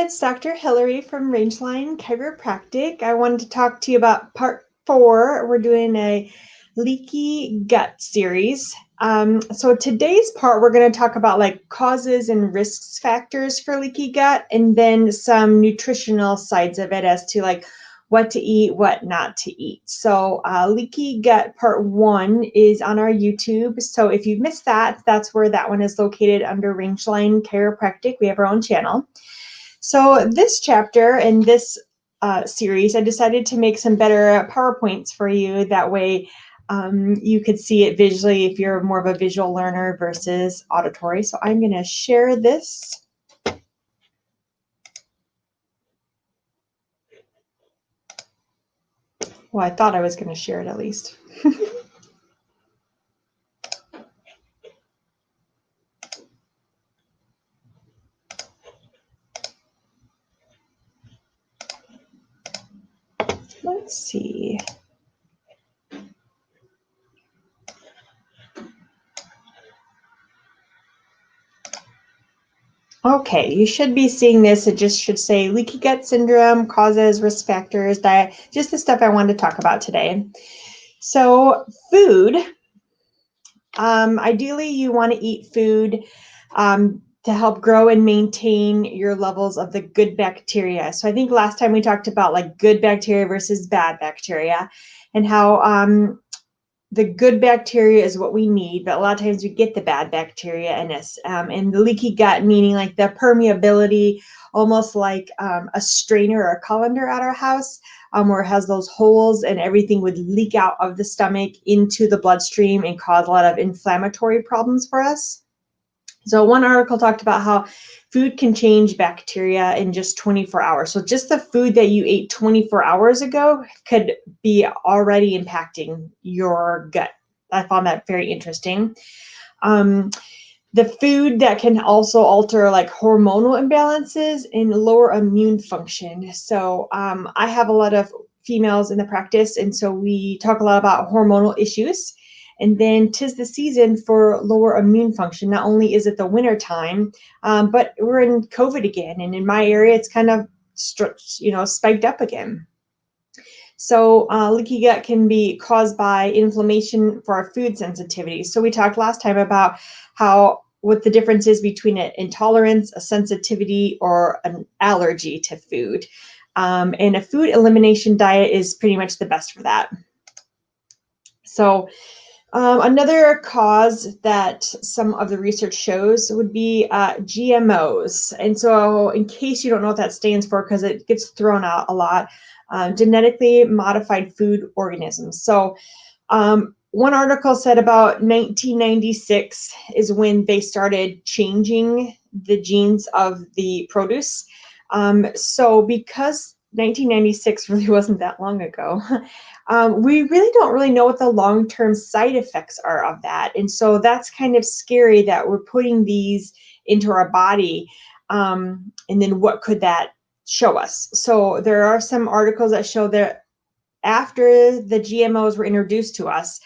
it's Dr. Hillary from Rangeline Chiropractic. I wanted to talk to you about part 4. We're doing a leaky gut series. So today's part, we're going to talk about like causes and risks factors for leaky gut, and then some nutritional sides of it as to like what to eat, what not to eat. So leaky gut part 1 is on our YouTube. So if you've missed that, that's where that one is located under Rangeline Chiropractic. We have our own channel. So this chapter in this series, I decided to make some better PowerPoints for you. That way you could see it visually if you're more of a visual learner versus auditory. So I'm going to share this. Well, I thought I was going to share it at least. Let's see. Okay, you should be seeing this. It just should say leaky gut syndrome, causes, risk factors, diet, just the stuff I wanted to talk about today. So food, ideally you want to eat food to help grow and maintain your levels of the good bacteria. So I think last time we talked about like good bacteria versus bad bacteria and how the good bacteria is what we need, but a lot of times we get the bad bacteria in us. And the leaky gut, meaning like the permeability, almost like a strainer or a colander at our house, where it has those holes and everything would leak out of the stomach into the bloodstream and cause a lot of inflammatory problems for us. So one article talked about how food can change bacteria in just 24 hours. So just the food that you ate 24 hours ago could be already impacting your gut. I found that very interesting. The food that can also alter like hormonal imbalances and lower immune function. So I have a lot of females in the practice, and so we talk a lot about hormonal issues. And then 'tis the season for lower immune function. Not only is it the winter time, but we're in COVID again. And in my area, it's kind of, spiked up again. So leaky gut can be caused by inflammation for our food sensitivity. So we talked last time about what the difference is between an intolerance, a sensitivity, or an allergy to food. And a food elimination diet is pretty much the best for that. So another cause that some of the research shows would be GMOs. And so in case you don't know what that stands for, because it gets thrown out a lot, genetically modified food organisms. So one article said about 1996 is when they started changing the genes of the produce. So because 1996 really wasn't that long ago, we really don't really know what the long-term side effects are of that. And so that's kind of scary that we're putting these into our body. And then what could that show us? So there are some articles that show that after the GMOs were introduced to us,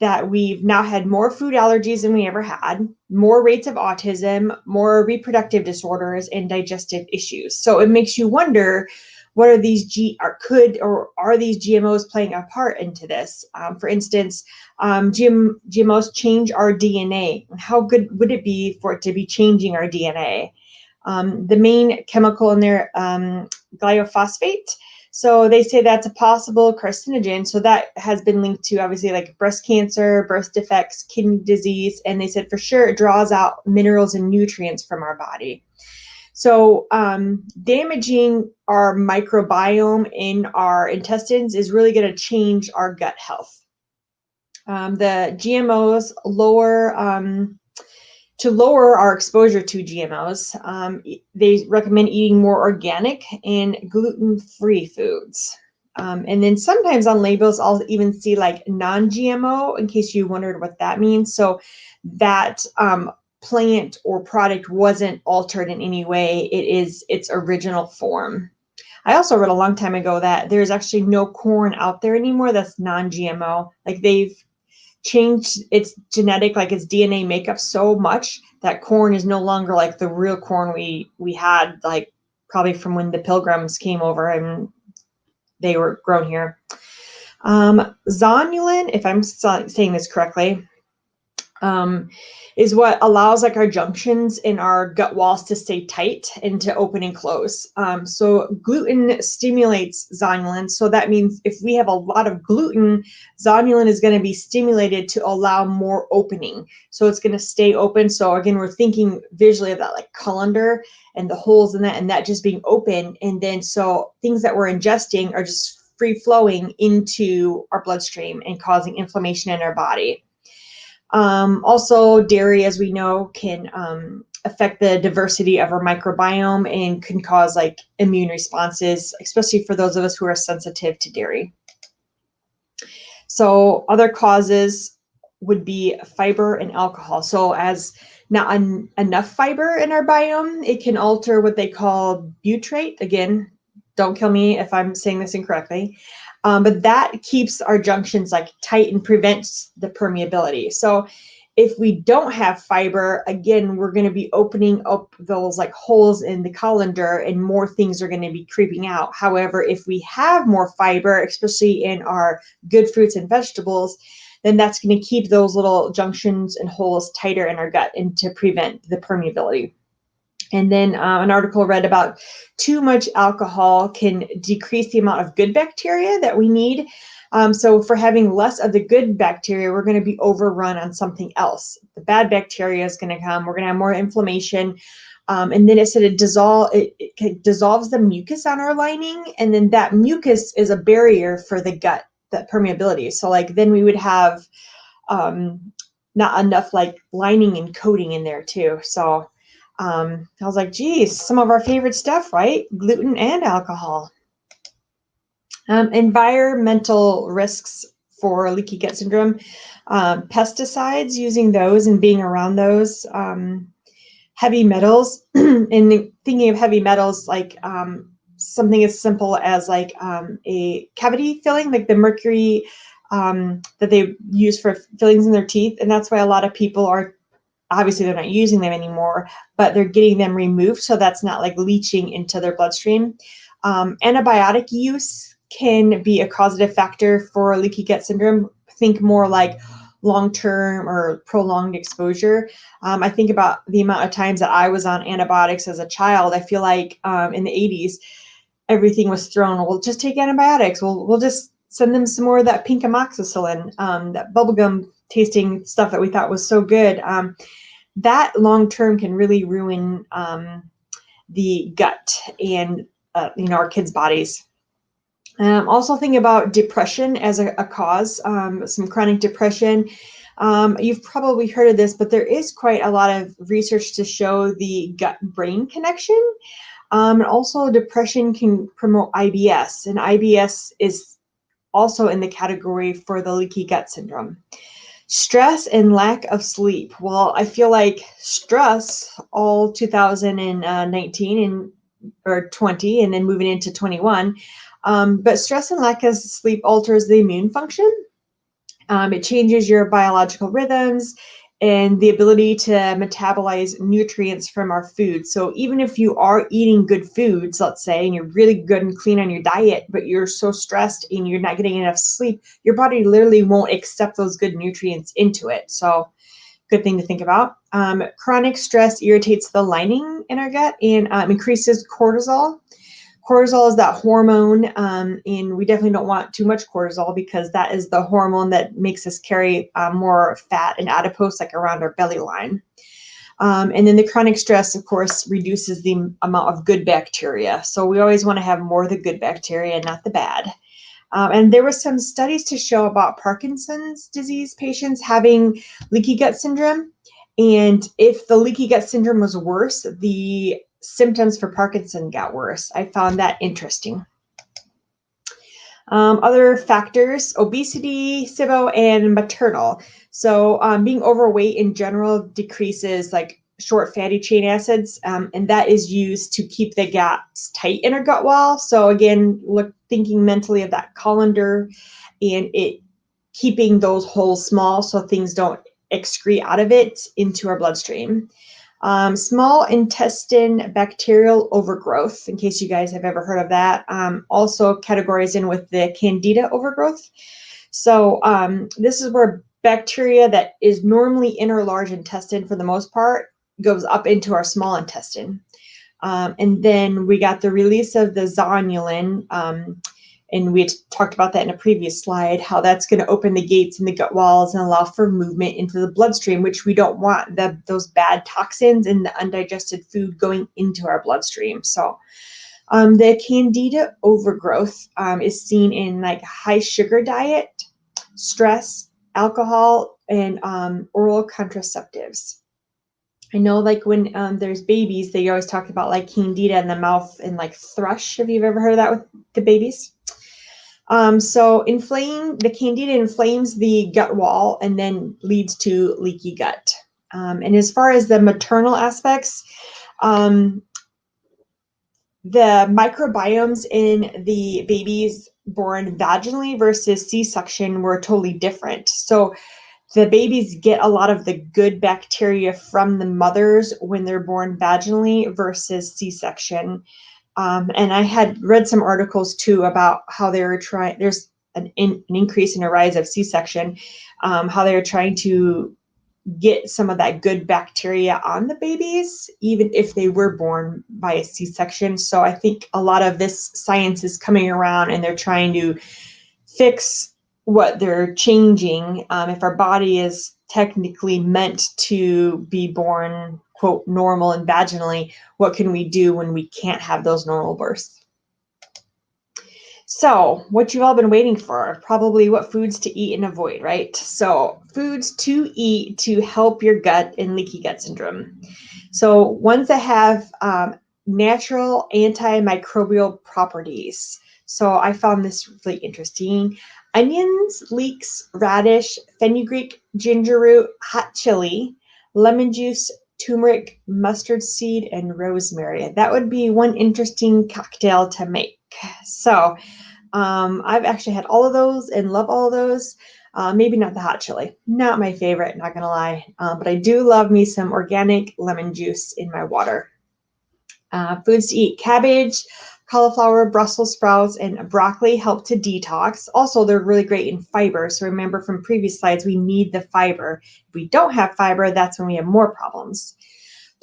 that we've now had more food allergies than we ever had, more rates of autism, more reproductive disorders, and digestive issues. So it makes you wonder, what are these are these GMOs playing a part into this? For instance, GMOs change our DNA. How good would it be for it to be changing our DNA? The main chemical in there, glyphosate. So they say that's a possible carcinogen. So that has been linked to obviously like breast cancer, birth defects, kidney disease, and they said for sure it draws out minerals and nutrients from our body. So damaging our microbiome in our intestines is really going to change our gut health. The GMOs to lower our exposure to GMOs, they recommend eating more organic and gluten-free foods. And then sometimes on labels, I'll even see like non-GMO, in case you wondered what that means. So that plant or product wasn't altered in any way. It is its original form. I also read a long time ago that there's actually no corn out there anymore that's non-GMO. Like they've changed its genetic, like its DNA makeup so much that corn is no longer like the real corn we had like probably from when the Pilgrims came over and they were grown here. Zonulin, if I'm saying this correctly, is what allows like our junctions in our gut walls to stay tight and to open and close. So gluten stimulates zonulin. So that means if we have a lot of gluten, zonulin is going to be stimulated to allow more opening. So it's going to stay open. So again, we're thinking visually of that like colander and the holes in that and that just being open. And then so things that we're ingesting are just free flowing into our bloodstream and causing inflammation in our body. Also, dairy, as we know, can affect the diversity of our microbiome and can cause like immune responses, especially for those of us who are sensitive to dairy. So other causes would be fiber and alcohol. So as not enough fiber in our biome, it can alter what they call butyrate. Again, don't kill me if I'm saying this incorrectly. But that keeps our junctions like tight and prevents the permeability. So if we don't have fiber, again, we're going to be opening up those like holes in the colander and more things are going to be creeping out. However, if we have more fiber, especially in our good fruits and vegetables, then that's going to keep those little junctions and holes tighter in our gut and to prevent the permeability. And then an article read about too much alcohol can decrease the amount of good bacteria that we need. So for having less of the good bacteria, we're going to be overrun on something else. The bad bacteria is going to come. We're going to have more inflammation. And then it said it dissolves the mucus on our lining. And then that mucus is a barrier for the gut, that permeability. So like then we would have not enough like lining and coating in there too. So I was like, geez, some of our favorite stuff, right? Gluten and alcohol. Environmental risks for leaky gut syndrome, pesticides, using those and being around those, heavy metals, and thinking of heavy metals like something as simple as like a cavity filling, like the mercury that they use for fillings in their teeth. And that's why a lot of people are obviously they're not using them anymore, but they're getting them removed so that's not like leaching into their bloodstream. Antibiotic use can be a causative factor for leaky gut syndrome. Think more like long-term or prolonged exposure. I think about the amount of times that I was on antibiotics as a child. I feel like in the 80s, everything was thrown. We'll just take antibiotics. We'll just send them some more of that pink amoxicillin, that bubblegum tasting stuff that we thought was so good. That long-term can really ruin the gut and our kids' bodies. Also think about depression as a cause, some chronic depression. You've probably heard of this, but there is quite a lot of research to show the gut-brain connection. And also depression can promote IBS, and IBS is also in the category for the leaky gut syndrome. Stress and lack of sleep. Well, I feel like stress all 2019 or 20 and then moving into 21. But stress and lack of sleep alters the immune function. It changes your biological rhythms and the ability to metabolize nutrients from our food. So even if you are eating good foods, let's say, and you're really good and clean on your diet, but you're so stressed and you're not getting enough sleep, your body literally won't accept those good nutrients into it. So good thing to think about. Chronic stress irritates the lining in our gut and increases cortisol. Cortisol is that hormone, and we definitely don't want too much cortisol because that is the hormone that makes us carry more fat and adipose, like around our belly line. And then the chronic stress, of course, reduces the amount of good bacteria. So we always want to have more of the good bacteria, not the bad. And there were some studies to show about Parkinson's disease patients having leaky gut syndrome. And if the leaky gut syndrome was worse, the symptoms for Parkinson got worse. I found that interesting. Other factors, obesity, SIBO, and maternal. So being overweight in general decreases like short fatty chain acids, and that is used to keep the gaps tight in our gut wall. So again, thinking mentally of that colander and it keeping those holes small so things don't excrete out of it into our bloodstream. Small intestine bacterial overgrowth, in case you guys have ever heard of that, also categorized in with the candida overgrowth. So this is where bacteria that is normally in our large intestine for the most part goes up into our small intestine. And then we got the release of the zonulin, and we talked about that in a previous slide, how that's going to open the gates in the gut walls and allow for movement into the bloodstream, which we don't want those bad toxins and the undigested food going into our bloodstream. So the candida overgrowth is seen in like high sugar diet, stress, alcohol, and oral contraceptives. I know like when there's babies, they always talk about like candida in the mouth and like thrush, if you've ever heard of that with the babies. So the candida inflames the gut wall and then leads to leaky gut. And as far as the maternal aspects, the microbiomes in the babies born vaginally versus C-section were totally different. So the babies get a lot of the good bacteria from the mothers when they're born vaginally versus C-section. And I had read some articles too about how they were trying, there's an increase in a rise of C-section, how they were trying to get some of that good bacteria on the babies, even if they were born by a C-section. So I think a lot of this science is coming around and they're trying to fix what they're changing. If our body is technically meant to be born, quote, normal and vaginally, what can we do when we can't have those normal births? So what you've all been waiting for, probably what foods to eat and avoid, right? So foods to eat to help your gut in leaky gut syndrome. So ones that have natural antimicrobial properties. So I found this really interesting. Onions, leeks, radish, fenugreek, ginger root, hot chili, lemon juice, turmeric, mustard seed, and rosemary. That would be one interesting cocktail to make. So I've actually had all of those and love all of those. Maybe not the hot chili, not my favorite, not gonna lie, but I do love me some organic lemon juice in my water. Foods to eat: cabbage, cauliflower, Brussels sprouts, and broccoli help to detox. Also, they're really great in fiber. So remember from previous slides, we need the fiber. If we don't have fiber, that's when we have more problems.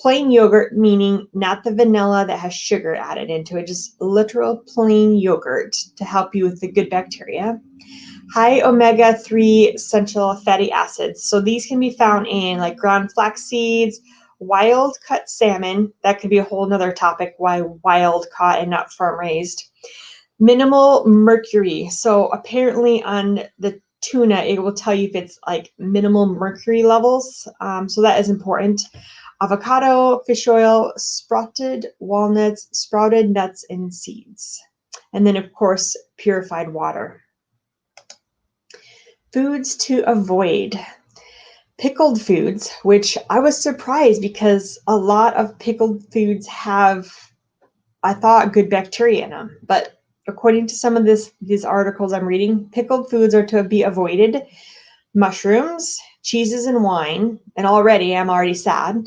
Plain yogurt, meaning not the vanilla that has sugar added into it, just literal plain yogurt to help you with the good bacteria. High omega-3 essential fatty acids. So these can be found in like ground flax seeds, wild cut salmon. That could be a whole nother topic, why wild caught and not farm raised. Minimal mercury. So apparently on the tuna, it will tell you if it's like minimal mercury levels. So that is important. Avocado, fish oil, sprouted walnuts, sprouted nuts, and seeds. And then, of course, purified water. Foods to avoid. Pickled foods, which I was surprised because a lot of pickled foods have, I thought, good bacteria in them. But according to some of these articles I'm reading, pickled foods are to be avoided. Mushrooms, cheeses, and wine. And I'm already sad.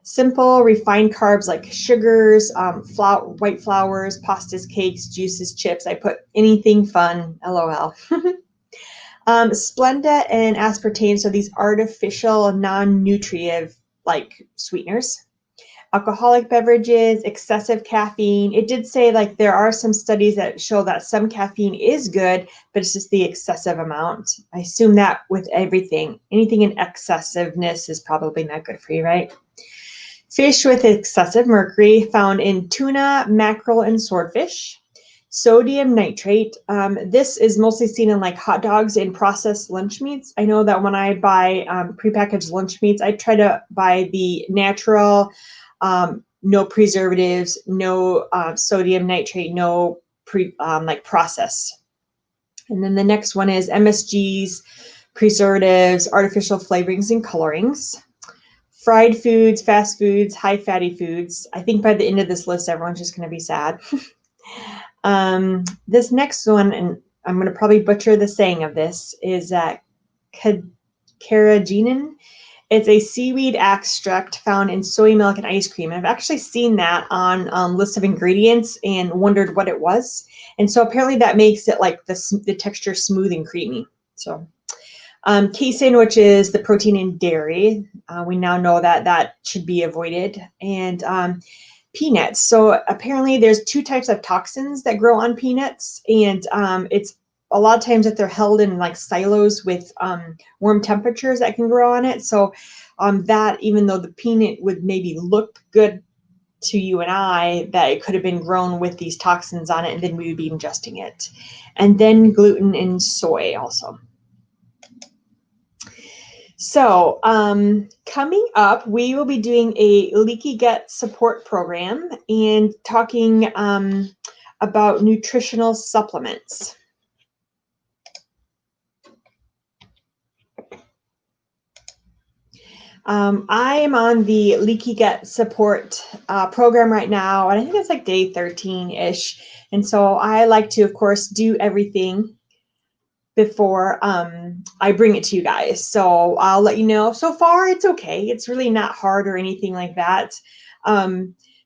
Simple refined carbs like sugars, white flours, pastas, cakes, juices, chips. I put anything fun, LOL. Splenda and aspartame, so these artificial, non-nutritive like sweeteners. Alcoholic beverages, excessive caffeine. It did say like there are some studies that show that some caffeine is good, but it's just the excessive amount. I assume that with everything, anything in excessiveness is probably not good for you, right? Fish with excessive mercury found in tuna, mackerel, and swordfish. Sodium nitrate. This is mostly seen in like hot dogs and processed lunch meats. I know that when I buy prepackaged lunch meats, I try to buy the natural, no preservatives, no sodium nitrate, no processed. And then the next one is MSGs, preservatives, artificial flavorings and colorings. Fried foods, fast foods, high fatty foods. I think by the end of this list, everyone's just going to be sad. This next one, and I'm going to probably butcher the saying of this, is carrageenan. It's a seaweed extract found in soy milk and ice cream. I've actually seen that on list of ingredients and wondered what it was. And so apparently that makes it like the texture smooth and creamy. So casein, which is the protein in dairy, we now know that that should be avoided. And peanuts. So apparently there's 2 types of toxins that grow on peanuts, and it's a lot of times that they're held in like silos with warm temperatures that can grow on it. So that even though the peanut would maybe look good to you and I, that it could have been grown with these toxins on it, and then we would be ingesting it. And then gluten and soy also. So coming up, we will be doing a leaky gut support program and talking about nutritional supplements. I am on the Leaky Gut Support program right now, and I think it's like day 13-ish. And so I like to, of course, do everything before I bring it to you guys. So I'll let you know. So far, it's okay. It's really not hard or anything like that.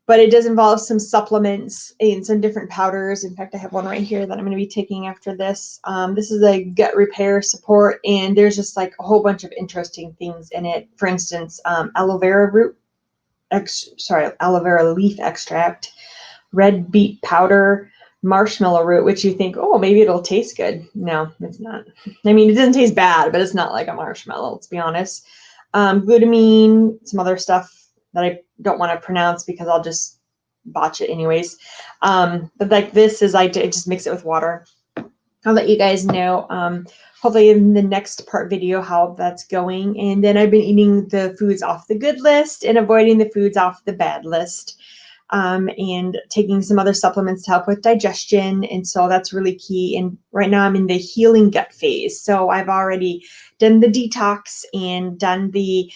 But it does involve some supplements and some different powders. In fact, I have one right here that I'm going to be taking after this. This is a gut repair support, and there's just like a whole bunch of interesting things in it. For instance, aloe vera leaf extract, red beet powder, marshmallow root, which you think, oh, maybe it'll taste good. No, it's not. I mean, it doesn't taste bad, but it's not like a marshmallow, let's be honest. Glutamine, some other stuff that I don't want to pronounce because I'll just botch it anyways. But like this is, I just mix it with water. I'll let you guys know, hopefully in the next part video, how that's going. And then I've been eating the foods off the good list and avoiding the foods off the bad list. And taking some other supplements to help with digestion. And so that's really key. And right now I'm in the healing gut phase. So I've already done the detox and done the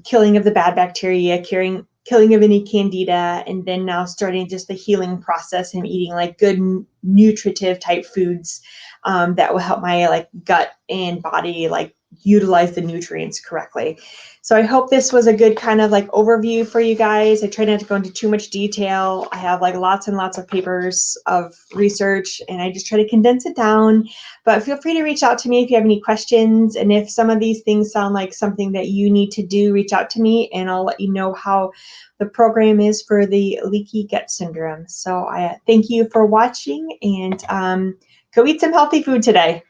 killing of the bad bacteria, killing of any candida, and then now starting just the healing process and eating like good nutritive type foods that will help my like gut and body like utilize the nutrients correctly. So I hope this was a good kind of like overview for you guys. I try not to go into too much detail. I have like lots and lots of papers of research, and I just try to condense it down. But feel free to reach out to me if you have any questions. And if some of these things sound like something that you need to do, reach out to me and I'll let you know how the program is for the leaky gut syndrome. So I thank you for watching, and go eat some healthy food today.